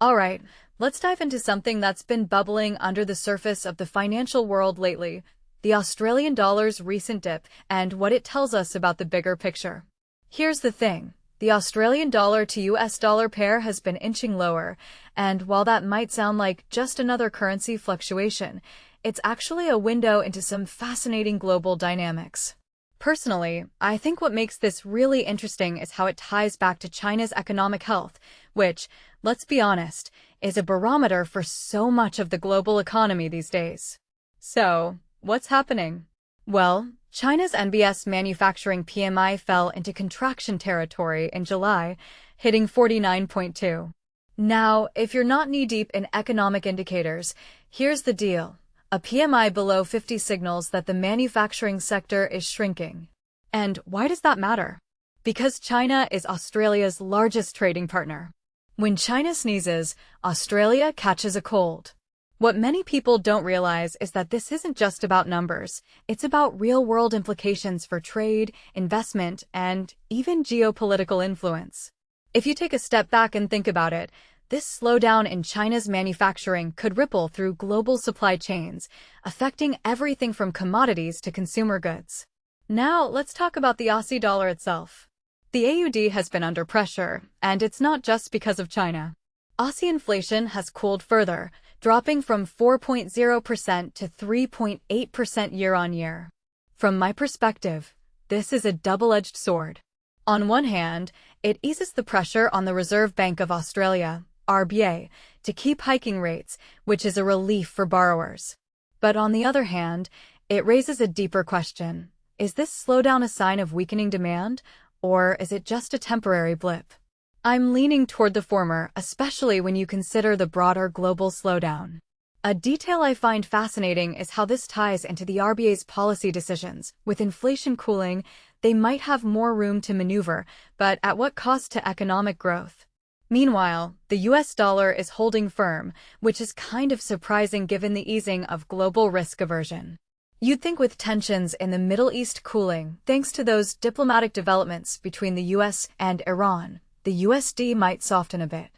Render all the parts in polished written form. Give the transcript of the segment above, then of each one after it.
Alright, let's dive into something that's been bubbling under the surface of the financial world lately, the Australian dollar's recent dip and what it tells us about the bigger picture. Here's the thing. The Australian dollar to US dollar pair has been inching lower, and while that might sound like just another currency fluctuation, it's actually a window into some fascinating global dynamics. Personally, I think what makes this really interesting is how it ties back to China's economic health, which, let's be honest, is a barometer for so much of the global economy these days. So, what's happening? Well, China's NBS Manufacturing PMI fell into contraction territory in July, hitting 49.2. Now, if you're not knee-deep in economic indicators, here's the deal. A PMI below 50 signals that the manufacturing sector is shrinking. And why does that matter? Because China is Australia's largest trading partner. When China sneezes, Australia catches a cold. What many people don't realize is that this isn't just about numbers. It's about real-world implications for trade, investment, and even geopolitical influence. If you take a step back and think about it, this slowdown in China's manufacturing could ripple through global supply chains, affecting everything from commodities to consumer goods. Now, let's talk about the Aussie dollar itself. The AUD has been under pressure, and it's not just because of China. Aussie inflation has cooled further, dropping from 4.0% to 3.8% year-on-year. From my perspective, this is a double-edged sword. On one hand, it eases the pressure on the Reserve Bank of Australia, RBA, to keep hiking rates, which is a relief for borrowers. But on the other hand, it raises a deeper question. Is this slowdown a sign of weakening demand, or is it just a temporary blip? I'm leaning toward the former, especially when you consider the broader global slowdown. A detail I find fascinating is how this ties into the RBA's policy decisions. With inflation cooling, they might have more room to maneuver, but at what cost to economic growth? Meanwhile, the US dollar is holding firm, which is kind of surprising given the easing of global risk aversion. You'd think with tensions in the Middle East cooling, thanks to those diplomatic developments between the US and Iran, the USD might soften a bit.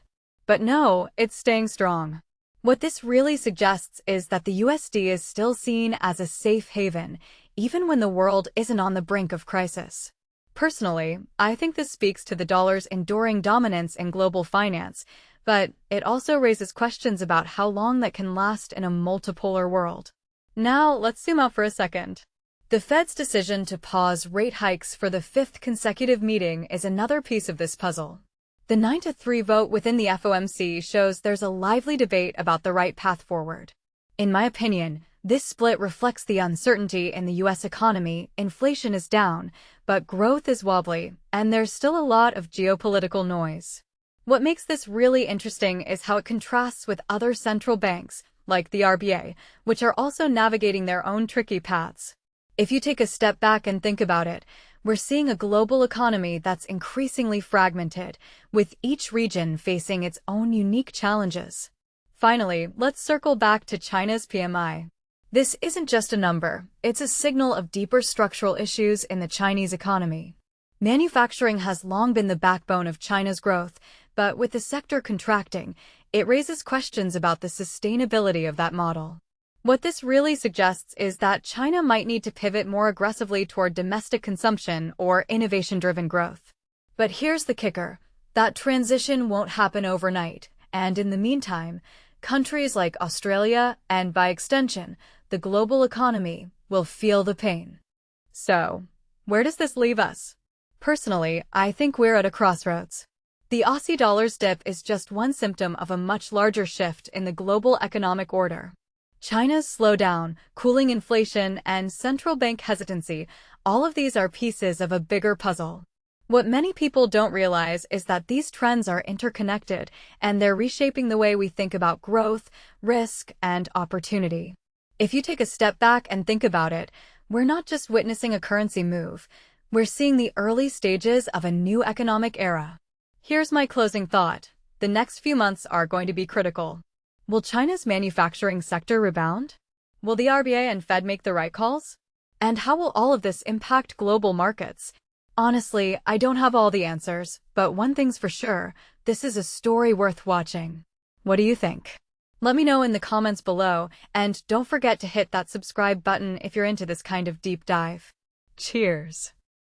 But no, it's staying strong. What this really suggests is that the USD is still seen as a safe haven, even when the world isn't on the brink of crisis. Personally, I think this speaks to the dollar's enduring dominance in global finance, but it also raises questions about how long that can last in a multipolar world. Now, let's zoom out for a second. The Fed's decision to pause rate hikes for the fifth consecutive meeting is another piece of this puzzle. The 9-3 vote within the FOMC shows there's a lively debate about the right path forward. In my opinion, this split reflects the uncertainty in the U.S. economy. Inflation is down, but growth is wobbly, and there's still a lot of geopolitical noise. What makes this really interesting is how it contrasts with other central banks, like the RBA, which are also navigating their own tricky paths. If you take a step back and think about it, we're seeing a global economy that's increasingly fragmented, with each region facing its own unique challenges. Finally, let's circle back to China's PMI. This isn't just a number, it's a signal of deeper structural issues in the Chinese economy. Manufacturing has long been the backbone of China's growth, but with the sector contracting, it raises questions about the sustainability of that model. What this really suggests is that China might need to pivot more aggressively toward domestic consumption or innovation-driven growth. But here's the kicker. That transition won't happen overnight, and in the meantime, countries like Australia, and by extension, the global economy, will feel the pain. So, where does this leave us? Personally, I think we're at a crossroads. The Aussie dollar's dip is just one symptom of a much larger shift in the global economic order. China's slowdown, cooling inflation, and central bank hesitancy, all of these are pieces of a bigger puzzle. What many people don't realize is that these trends are interconnected, and they're reshaping the way we think about growth, risk, and opportunity. If you take a step back and think about it, we're not just witnessing a currency move, we're seeing the early stages of a new economic era. Here's my closing thought. The next few months are going to be critical. Will China's manufacturing sector rebound? Will the RBA and Fed make the right calls? And how will all of this impact global markets? Honestly, I don't have all the answers, but one thing's for sure, this is a story worth watching. What do you think? Let me know in the comments below, and don't forget to hit that subscribe button if you're into this kind of deep dive. Cheers!